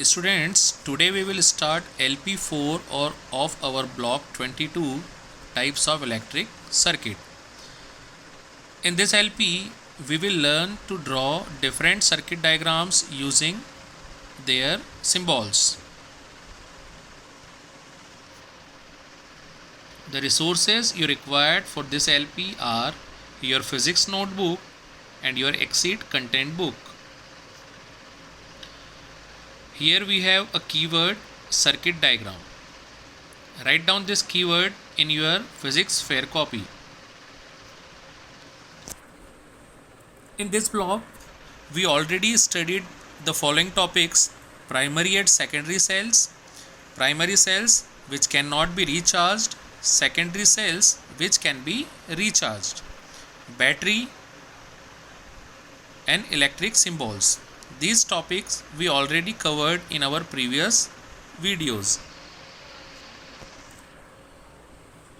Students, today we will start LP4 or of our block 22 types of electric circuit. In this LP, we will learn to draw different circuit diagrams using their symbols. The resources you required for this LP are your physics notebook and your Exceed content book. Here we have a keyword circuit diagram. Write down this keyword in your physics fair copy. In this block, we already studied the following topics: primary and secondary cells which cannot be recharged, secondary cells which can be recharged, battery and electric symbols. These topics we already covered in our previous videos.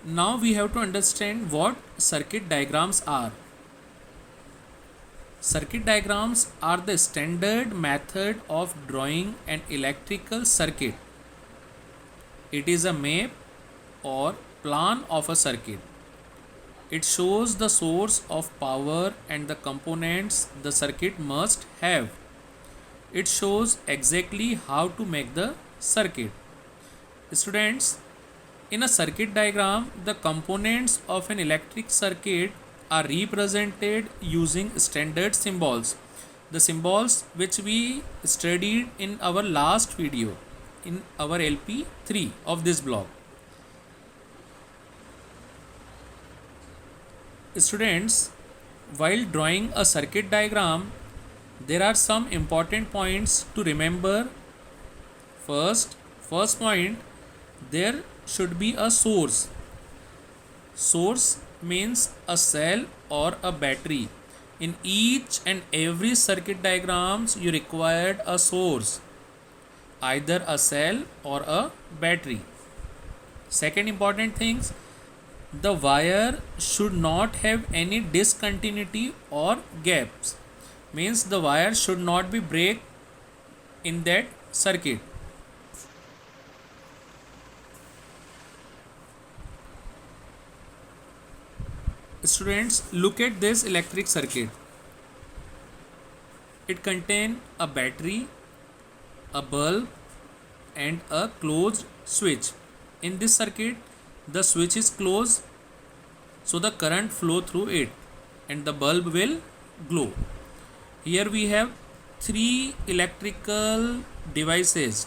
Now we have to understand what circuit diagrams are. Circuit diagrams are the standard method of drawing an electrical circuit. It is a map or plan of a circuit. It shows the source of power and the components the circuit must have. It shows exactly how to make the circuit. Students, in a circuit diagram, the components of an electric circuit are represented using standard symbols. The symbols which we studied in our last video in our LP3 of this block. Students, while drawing a circuit diagram, there are some important points to remember. First point, there should be a source. Source means a cell or a battery. In each and every circuit diagrams, you required a source, either a cell or a battery. Second important things, the wire should not have any discontinuity or gaps. Means the wire should not be break in that circuit. Students, look at this electric circuit. It contains a battery, a bulb and a closed switch. In this circuit, the switch is closed, so the current flow through it and the bulb will glow. Here we have three electrical devices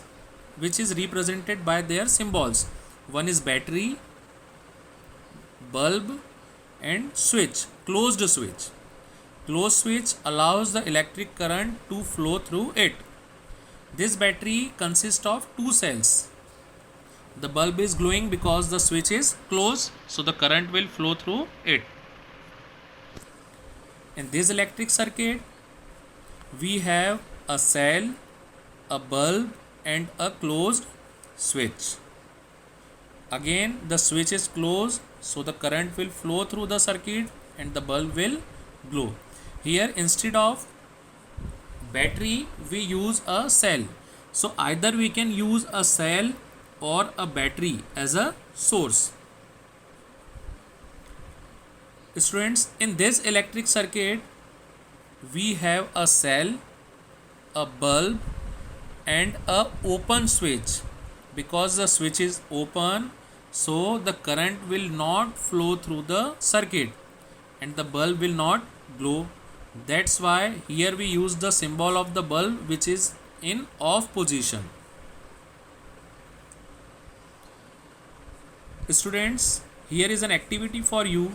which is represented by their symbols. One is battery, bulb and switch, closed switch. Closed switch allows the electric current to flow through it. This battery consists of two cells. The bulb is glowing because the switch is closed, so the current will flow through it. In this electric circuit, we have a cell, a bulb and a closed switch. Again, the switch is closed, so the current will flow through the circuit and the bulb will glow. Here, instead of battery, we use a cell. So either we can use a cell or a battery as a source. Students, in this electric circuit, we have a cell, a bulb and a open switch. Because the switch is open, so the current will not flow through the circuit and the bulb will not glow. That's why here we use the symbol of the bulb which is in off position. Students, here is an activity for you.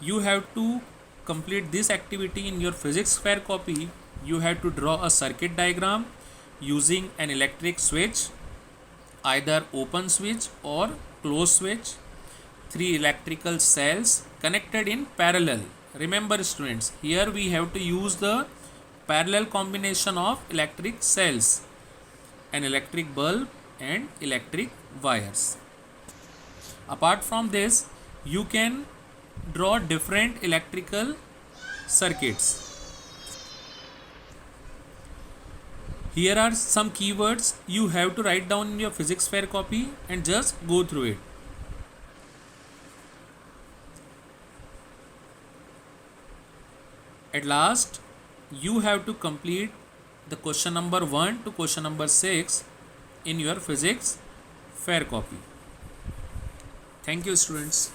You have to complete this activity in your physics fair copy. You have to draw a circuit diagram using an electric switch, either open switch or closed switch, three electrical cells connected in parallel. Remember students, here we have to use the parallel combination of electric cells, an electric bulb and electric wires. Apart from this, you can draw different electrical circuits. Here are some keywords you have to write down in your physics fair copy and just go through it. At last, you have to complete the question number 1 to question number 6 in your physics fair copy. Thank you, students.